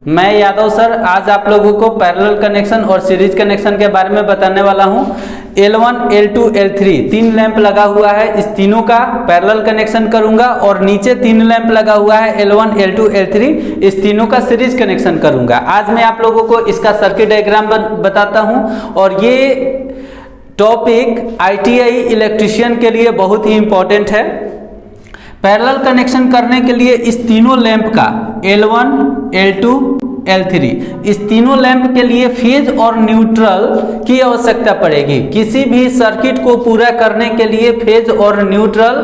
मैं यादव सर आज आप लोगों को पैरेलल कनेक्शन और सीरीज कनेक्शन के बारे में बताने वाला हूं। L1, L2, L3 तीन लैंप लगा हुआ है, इस तीनों का पैरेलल कनेक्शन करूंगा और नीचे तीन लैंप लगा हुआ है L1, L2, L3, इस तीनों का सीरीज कनेक्शन करूंगा। आज मैं आप लोगों को इसका सर्किट डायग्राम बताता हूं और ये टॉपिक ITI इलेक्ट्रीशियन के लिए बहुत ही इंपॉर्टेंट है। पैरेलल कनेक्शन करने के लिए इस तीनों लैंप का L1, L2, L3 इस तीनों लैंप के लिए फेज और न्यूट्रल की आवश्यकता पड़ेगी। किसी भी सर्किट को पूरा करने के लिए फेज और न्यूट्रल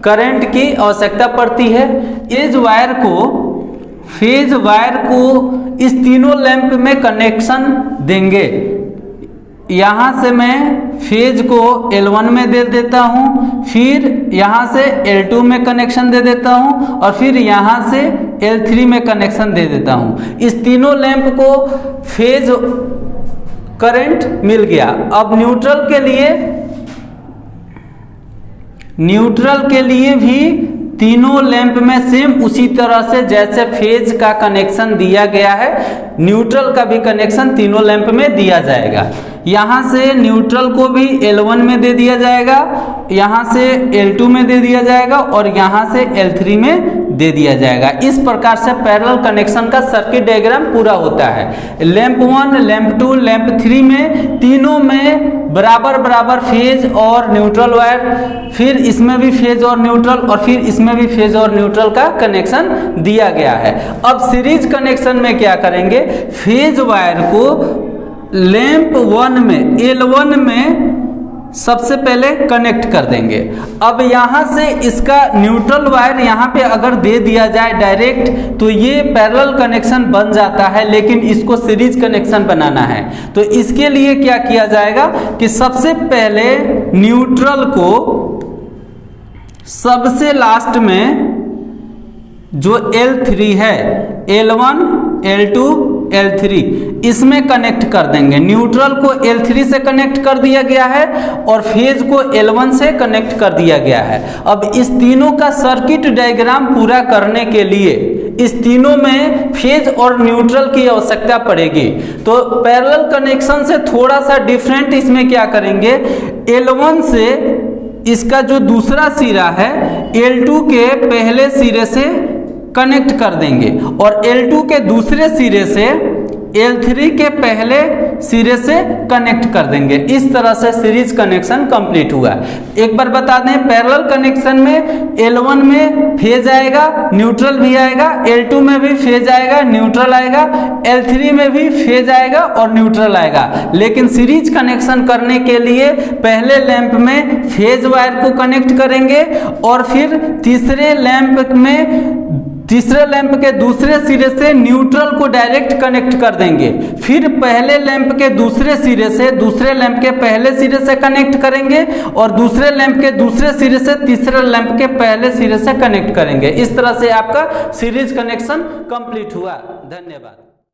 करंट की आवश्यकता पड़ती है। फेज वायर को इस तीनों लैंप में कनेक्शन देंगे। यहाँ से मैं फेज को L1 में दे देता हूँ, फिर यहाँ से L2 में कनेक्शन दे देता हूँ और फिर यहाँ से L3 में कनेक्शन दे देता हूँ। इस तीनों लैंप को फेज करंट मिल गया। अब न्यूट्रल के लिए भी तीनों लैंप में सेम उसी तरह से जैसे फेज का कनेक्शन दिया गया है, न्यूट्रल का भी कनेक्शन तीनों लैंप में दिया जाएगा। यहाँ से न्यूट्रल को भी L1 में दे दिया जाएगा, यहाँ से L2 में दे दिया जाएगा और यहाँ से L3 में दे दिया जाएगा। इस प्रकार से पैरेलल कनेक्शन का सर्किट डायग्राम पूरा होता है। लैंप 1, लैंप 2, लैंप 3 में तीनों में बराबर फेज और न्यूट्रल वायर, फिर इसमें भी फेज और न्यूट्रल और फिर इसमें भी फेज और न्यूट्रल का कनेक्शन दिया गया है। अब सीरीज कनेक्शन में क्या करेंगे, फेज वायर को लैंप 1 में L1 में सबसे पहले कनेक्ट कर देंगे। अब यहाँ से इसका न्यूट्रल वायर यहाँ पे अगर दे दिया जाए डायरेक्ट तो ये पैरेलल कनेक्शन बन जाता है, लेकिन इसको सीरीज कनेक्शन बनाना है तो इसके लिए क्या किया जाएगा कि सबसे पहले न्यूट्रल को सबसे लास्ट में जो L3 है, L1, L2, L3 इसमें कनेक्ट कर देंगे। न्यूट्रल को L3 से कनेक्ट कर दिया गया है और फेज को L1 से कनेक्ट कर दिया गया है। अब इस तीनों का सर्किट डायग्राम पूरा करने के लिए इस तीनों में फेज और न्यूट्रल की आवश्यकता पड़ेगी। तो पैरेलल कनेक्शन से थोड़ा सा डिफरेंट इसमें क्या करेंगे, L1 से इसका जो दूसरा सिरा है L2 के पहले सिरे से कनेक्ट कर देंगे और L2 के दूसरे सिरे से L3 के पहले सिरे से कनेक्ट कर देंगे। इस तरह से सीरीज कनेक्शन कंप्लीट हुआ। एक बार बता दें, पैरेलल कनेक्शन में L1 में फेज आएगा, न्यूट्रल भी आएगा, L2 में भी फेज आएगा, न्यूट्रल आएगा, L3 में भी फेज आएगा और न्यूट्रल आएगा। लेकिन सीरीज कनेक्शन करने के लिए पहले लैंप में फेज वायर को कनेक्ट करेंगे और फिर तीसरे लैंप के दूसरे सिरे से न्यूट्रल को डायरेक्ट कनेक्ट कर देंगे। फिर पहले लैंप के दूसरे सिरे से दूसरे लैंप के पहले सिरे से कनेक्ट करेंगे और दूसरे लैंप के दूसरे सिरे से तीसरे लैंप के पहले सिरे से कनेक्ट करेंगे। इस तरह से आपका सीरीज कनेक्शन कंप्लीट हुआ। धन्यवाद।